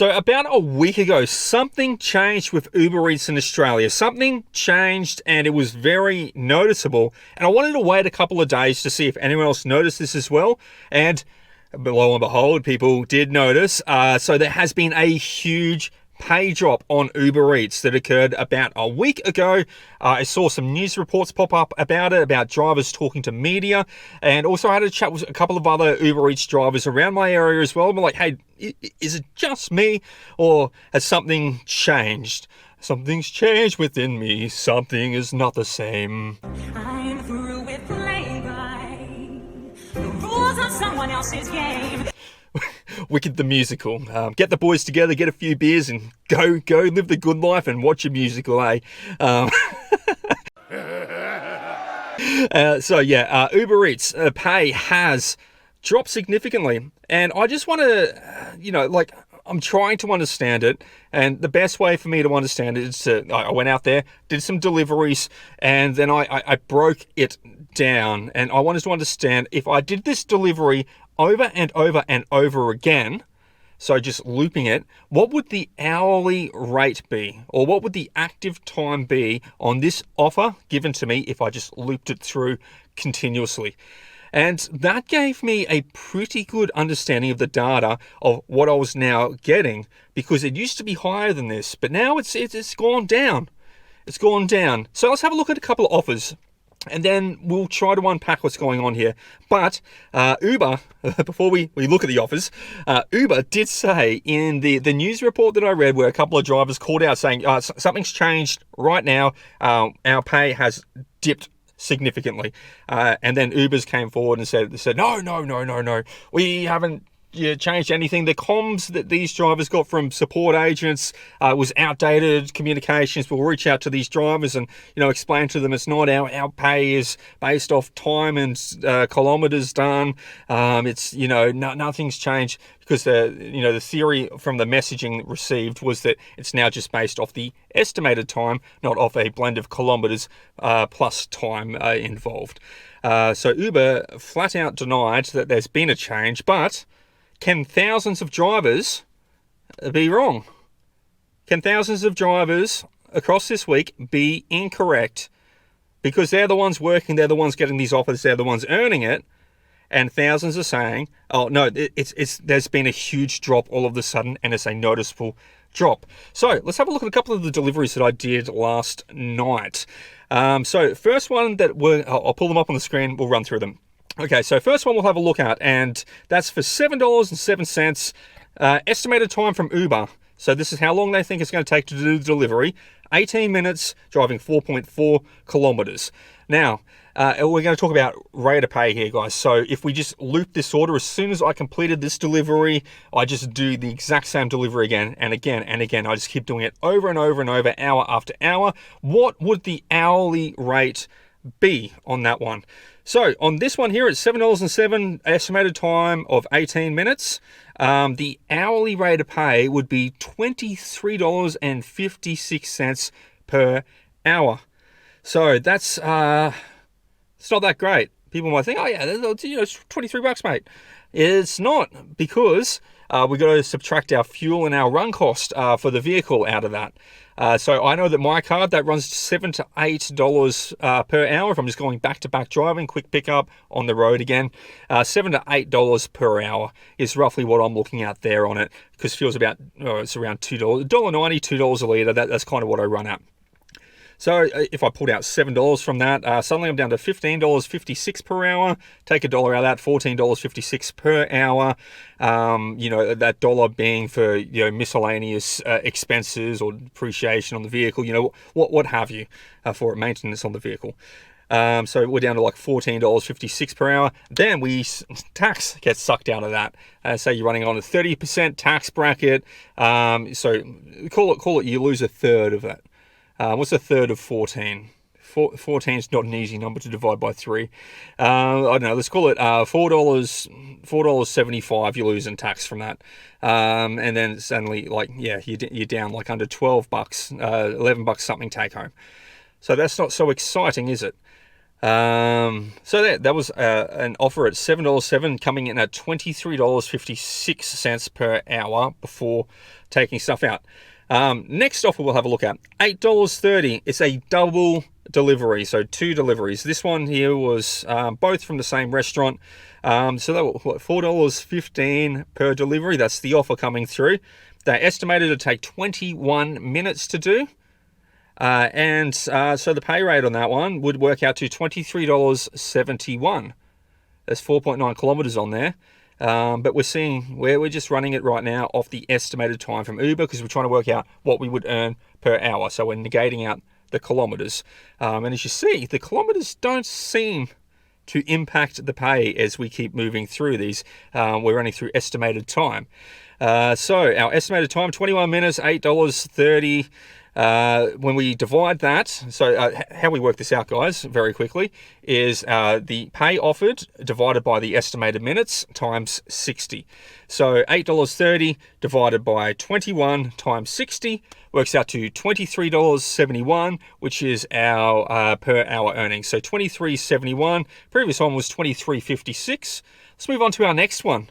So about a week ago, something changed with Uber Eats in Australia. Something changed and it was very noticeable. And I wanted to wait a couple of days to see if anyone else noticed this as well. And lo and behold, people did notice. So there has been a huge pay drop on Uber Eats that occurred about a week ago. I saw some news reports pop up about it, about drivers talking to media, and also I had a chat with a couple of other Uber Eats drivers around my area as well. I'm like, hey, is it just me, or has something changed? Something's changed within me. Something is not the same. I'm through with Playboy. The rules of someone else's game. Wicked the musical. Get the boys together, get a few beers, and go live the good life and watch a musical, eh? Uber Eats pay has dropped significantly, and I just want to, I'm trying to understand it, and the best way for me to understand it is I went out there, did some deliveries, and then I broke it down, and I wanted to understand if I did this delivery over and over and over again, so just looping it, what would the hourly rate be? Or what would the active time be on this offer given to me if I just looped it through continuously? And that gave me a pretty good understanding of the data of what I was now getting, because it used to be higher than this, but now it's gone down. It's gone down. So let's have a look at a couple of offers, and then we'll try to unpack what's going on here. But Uber, before we look at the offers, Uber did say in the news report that I read, where a couple of drivers called out saying, something's changed right now, our pay has dipped significantly. And then Ubers came forward and said, no, we haven't changed anything. The comms that these drivers got from support agents was outdated communications. We'll reach out to these drivers and explain to them it's not our pay is based off time and kilometers done. It's nothing's changed, because the theory from the messaging received was that it's now just based off the estimated time, not off a blend of kilometers plus time involved. So Uber flat out denied that there's been a change, but can thousands of drivers be wrong? Can thousands of drivers across this week be incorrect? Because they're the ones working, they're the ones getting these offers, they're the ones earning it, and thousands are saying, oh no, there's been a huge drop all of a sudden, and it's a noticeable drop. So let's have a look at a couple of the deliveries that I did last night. So first one I'll pull them up on the screen, we'll run through them. Okay, so first one we'll have a look at, and that's for $7.07, estimated time from Uber. So this is how long they think it's going to take to do the delivery. 18 minutes, driving 4.4 kilometers. Now, we're going to talk about rate of pay here, guys. So if we just loop this order, as soon as I completed this delivery, I just do the exact same delivery again and again and again. I just keep doing it over and over and over, hour after hour. What would the hourly rate be on that one? So on this one here, it's $7.07, estimated time of 18 minutes. The hourly rate of pay would be $23.56 per hour. So that's it's not that great. People might think, oh yeah, it's $23, mate. It's not, because we've got to subtract our fuel and our run cost for the vehicle out of that. So I know that my card, that runs $7 to $8 per hour if I'm just going back-to-back driving, quick pickup on the road again. $7 to $8 per hour is roughly what I'm looking at there on it, because fuel's it's around $2, $1.90, $2 a litre. That's kind of what I run at. So if I pulled out $7 from that, suddenly I'm down to $15.56 per hour. Take $1 out of that, $14.56 per hour. That dollar being for miscellaneous expenses or depreciation on the vehicle, what have you, for maintenance on the vehicle. So we're down to like $14.56 per hour. Then tax gets sucked out of that. Say you're running on a 30% tax bracket. So call it you lose a third of that. What's a third of 14? 14 is not an easy number to divide by 3. I don't know, let's call it $4.75 you lose in tax from that. And then suddenly, you're down like under $12, $11 something take home. So that's not so exciting, is it? So that was an offer at $7.07, coming in at $23.56 per hour before taking stuff out. Next offer we'll have a look at, $8.30. It's a double delivery, so 2 deliveries. This one here was both from the same restaurant. So that was $4.15 per delivery. That's the offer coming through. They estimated to take 21 minutes to do. So the pay rate on that one would work out to $23.71. There's 4.9 kilometers on there. But we're seeing where we're just running it right now off the estimated time from Uber, because we're trying to work out what we would earn per hour. So we're negating out the kilometers. And as you see, the kilometers don't seem to impact the pay as we keep moving through these. We're running through estimated time. So our estimated time, 21 minutes, $8.30. When we divide that, so how we work this out, guys, very quickly, is the pay offered divided by the estimated minutes times 60. So $8.30 divided by 21 times 60 works out to $23.71, which is our per hour earnings. So $23.71. Previous one was $23.56. Let's move on to our next one.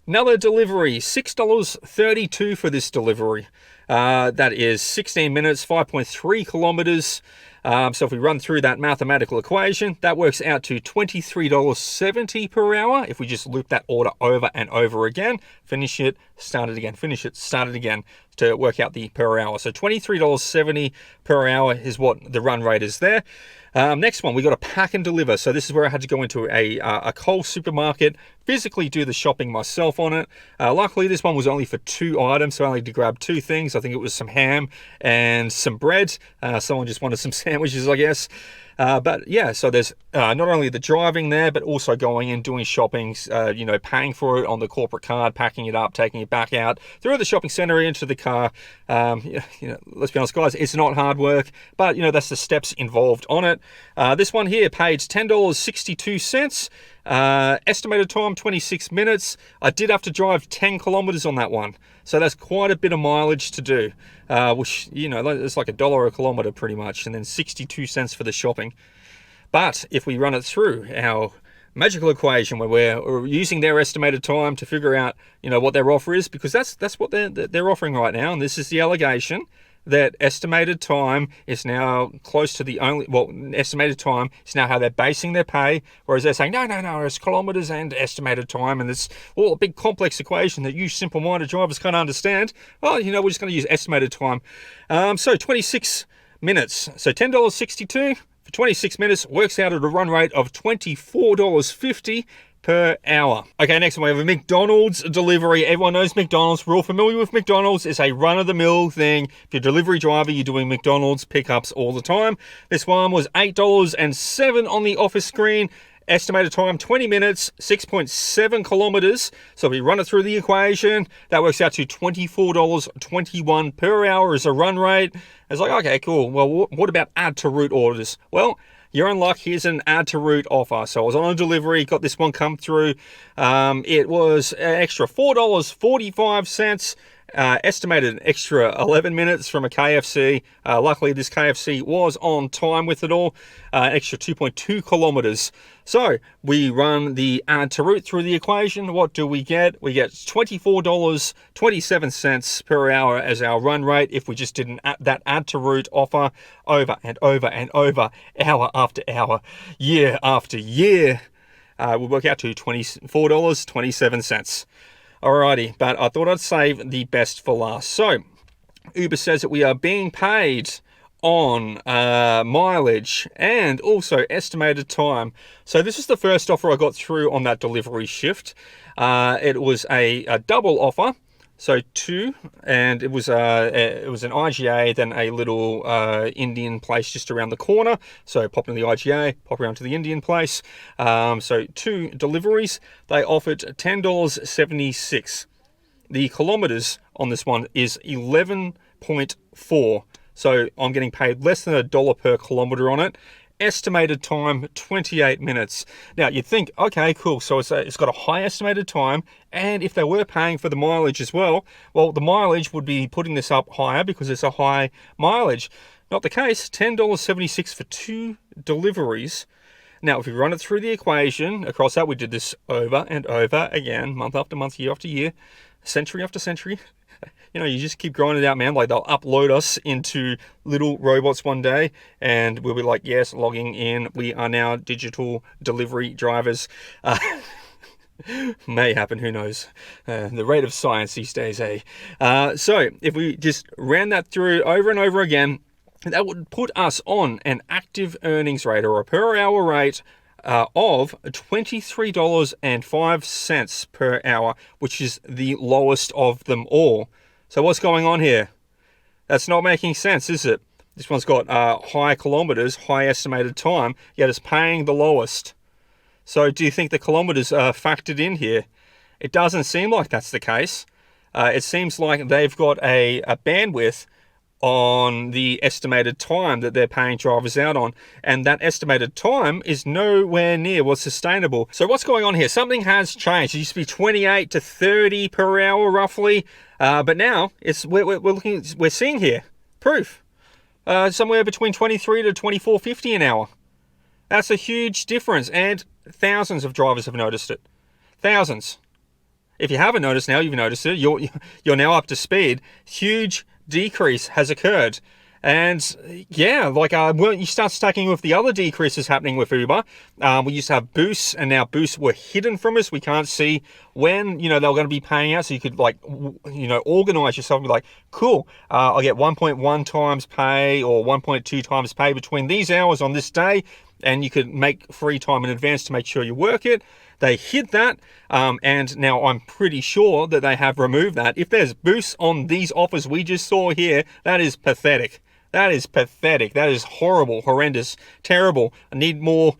Another delivery, $6.32 for this delivery. That is 16 minutes, 5.3 kilometers. So if we run through that mathematical equation, that works out to $23.70 per hour. If we just loop that order over and over again, finish it, start it again, finish it, start it again, to work out the per hour. So $23.70 per hour is what the run rate is there. Next one, we got a pack and deliver. So this is where I had to go into a Coles supermarket, physically do the shopping myself on it. Luckily, this one was only for 2 items, so I only had to grab 2 things. I think it was some ham and some bread. Someone just wanted some sandwiches, I guess. But yeah, so there's not only the driving there, but also going and doing shopping, paying for it on the corporate card, packing it up, taking it back out through the shopping center into the car. Let's be honest, guys, it's not hard work, but that's the steps involved on it. This one here paid $10.62. Estimated time 26 minutes. I did have to drive 10 kilometers on that one, so that's quite a bit of mileage to do, which it's like $1 a kilometer pretty much, and then 62 cents for the shopping. But if we run it through our magical equation where we're using their estimated time to figure out what their offer is, because that's what they're offering right now, and this is the allegation that estimated time is now close to estimated time is now how they're basing their pay, whereas they're saying, no, it's kilometers and estimated time, and it's all a big complex equation that you simple-minded drivers can't understand. Well, we're just going to use estimated time. So 26 minutes. So $10.62 for 26 minutes works out at a run rate of $24.50 per hour. Okay, next one we have a McDonald's delivery. Everyone knows McDonald's. We're all familiar with McDonald's. It's a run-of-the-mill thing. If you're a delivery driver, you're doing McDonald's pickups all the time. This one was $8.07 on the offer screen. Estimated time 20 minutes, 6.7 kilometers. So if we run it through the equation, that works out to $24.21 per hour as a run rate. It's like, okay, cool. Well, what about add to route orders? Well, you're in luck. Here's an add to route offer. So I was on a delivery, got this one come through. It was an extra $4.45. Estimated an extra 11 minutes from a KFC. Luckily, this KFC was on time with it all. Extra 2.2 kilometers. So we run the add to route through the equation. What do we get? We get $24.27 per hour as our run rate if we just did that add to route offer over and over and over, hour after hour, year after year. We'll work out to $24.27. Alrighty, but I thought I'd save the best for last. So, Uber says that we are being paid on mileage and also estimated time. So this is the first offer I got through on that delivery shift. It was a double offer. So 2, and it was an IGA, then a little Indian place just around the corner. So pop into the IGA, pop around to the Indian place. So 2 deliveries. They offered $10.76. The kilometers on this one is 11.4. So I'm getting paid less than $1 per kilometer on it. Estimated time 28 minutes. Now you'd think, okay, cool, so it's got a high estimated time, and if they were paying for the mileage as well, the mileage would be putting this up higher because it's a high mileage. Not the case. $10.76 for 2 deliveries. Now, if we run it through the equation, across that, we did this over and over again, month after month, year after year, century after century. You just keep growing it out, man. Like, they'll upload us into little robots one day, and we'll be like, yes, logging in. We are now digital delivery drivers. May happen, who knows? The rate of science these days, eh? So, if we just ran that through over and over again, that would put us on an active earnings rate, or a per hour rate, of $23.05 per hour, which is the lowest of them all. So what's going on here? That's not making sense, is it? This one's got high kilometers, high estimated time, yet it's paying the lowest. So do you think the kilometers are factored in here? It doesn't seem like that's the case. It seems like they've got a bandwidth on the estimated time that they're paying drivers out on, and that estimated time is nowhere near what's sustainable. So what's going on here? Something has changed. It used to be 28 to 30 per hour roughly, but now we're seeing here proof somewhere between 23 to 24.50 an hour. That's a huge difference, and thousands of drivers have noticed it. Thousands. If you haven't noticed now, you've noticed it. You're now up to speed. Huge decrease has occurred. And yeah, like you start stacking with the other decreases happening with Uber. We used to have boosts, and now boosts were hidden from us. We can't see when they were going to be paying out. So you could organize yourself and be like, cool, I'll get 1.1 times pay or 1.2 times pay between these hours on this day, and you could make free time in advance to make sure you work it. They hid that, and now I'm pretty sure that they have removed that. If there's boosts on these offers we just saw here, that is pathetic. That is pathetic. That is horrible, horrendous, terrible. I need more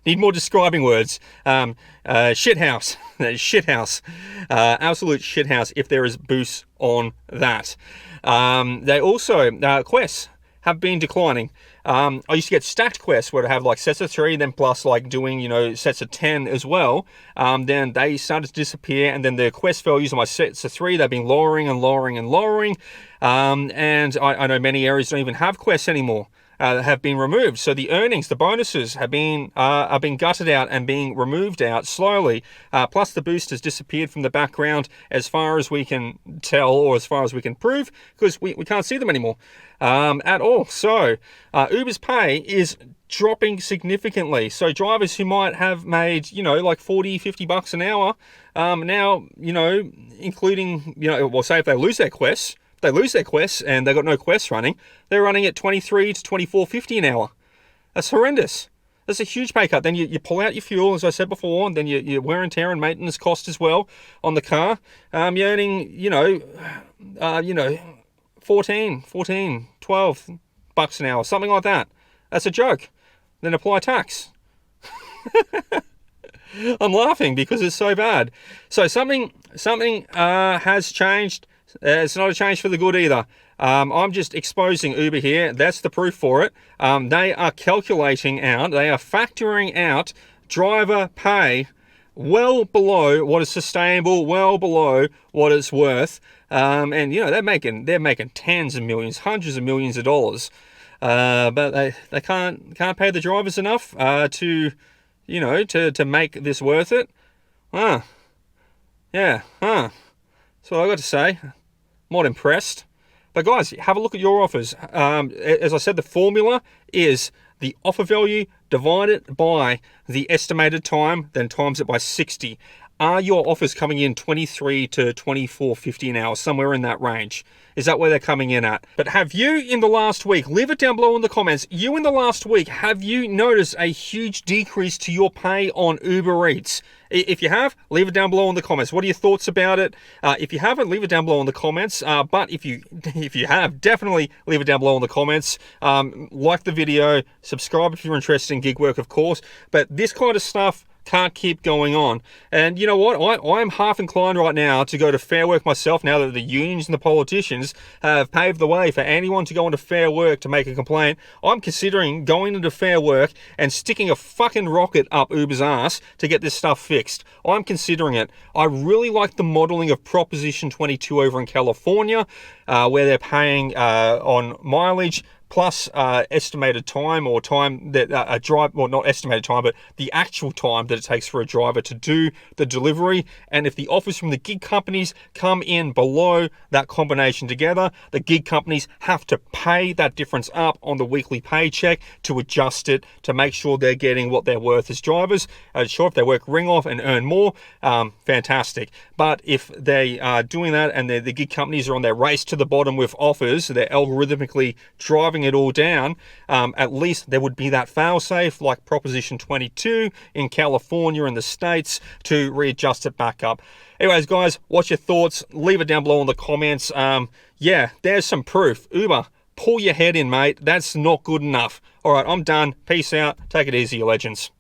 describing words. Shithouse. Shithouse. Absolute shithouse if there is boosts on that. They also, quests have been declining. I used to get stacked quests where I have like sets of 3, then plus like doing, sets of 10 as well. Then they started to disappear, and then the quest values on my sets of 3, they've been lowering and lowering and lowering. And I know many areas don't even have quests anymore. Have been removed. So the earnings, the bonuses have been gutted out and being removed out slowly. Plus the boost has disappeared from the background as far as we can tell, or as far as we can prove, because we can't see them anymore at all. So Uber's pay is dropping significantly. So drivers who might have made, like 40, 50 bucks an hour, now, including, say if they lose their quests, and they've got no quests running, they're running at 23 to 24.50 an hour. That's horrendous. That's a huge pay cut. Then you pull out your fuel, as I said before, and then your wear and tear and maintenance cost as well on the car. You're earning, 14, 12 bucks an hour, something like that. That's a joke. Then apply tax. I'm laughing because it's so bad. So something has changed. It's not a change for the good either. I'm just exposing Uber here. That's the proof for it. They are calculating out, they are factoring out driver pay well below what is sustainable, well below what it's worth. And they're making tens of millions, hundreds of millions of dollars. But they can't pay the drivers enough to make this worth it. Yeah. That's what I got to say. Not impressed. But guys, have a look at your offers. As I said, the formula is the offer value divided by the estimated time, then times it by 60. Are your offers coming in 23 to 24.50 an hour, somewhere in that range? Is that where they're coming in at? But have you in the last week, leave it down below in the comments, you in the last week, have you noticed a huge decrease to your pay on Uber Eats? If you have, leave it down below in the comments. What are your thoughts about it? If you haven't, leave it down below in the comments. But if you have, definitely leave it down below in the comments. Like the video, subscribe if you're interested in gig work, of course. But this kind of stuff can't keep going on. And you know what? I'm half inclined right now to go to Fair Work myself, now that the unions and the politicians have paved the way for anyone to go into Fair Work to make a complaint. I'm considering going into Fair Work and sticking a fucking rocket up Uber's ass to get this stuff fixed. I'm considering it. I really like the modeling of Proposition 22 over in California, where they're paying on mileage plus estimated time, or time that a drive, well, not estimated time, but the actual time that it takes for a driver to do the delivery. And if the offers from the gig companies come in below that combination together, the gig companies have to pay that difference up on the weekly paycheck to adjust it to make sure they're getting what they're worth as drivers. Sure, if they work ring off and earn more, fantastic. But if they are doing that and the gig companies are on their race to the bottom with offers, they're algorithmically driving it all down, at least there would be that fail-safe like Proposition 22 in California and the States to readjust it back up. Anyways, guys, what's your thoughts? Leave it down below in the comments. Yeah, there's some proof. Uber, pull your head in, mate. That's not good enough. All right, I'm done. Peace out. Take it easy, you legends.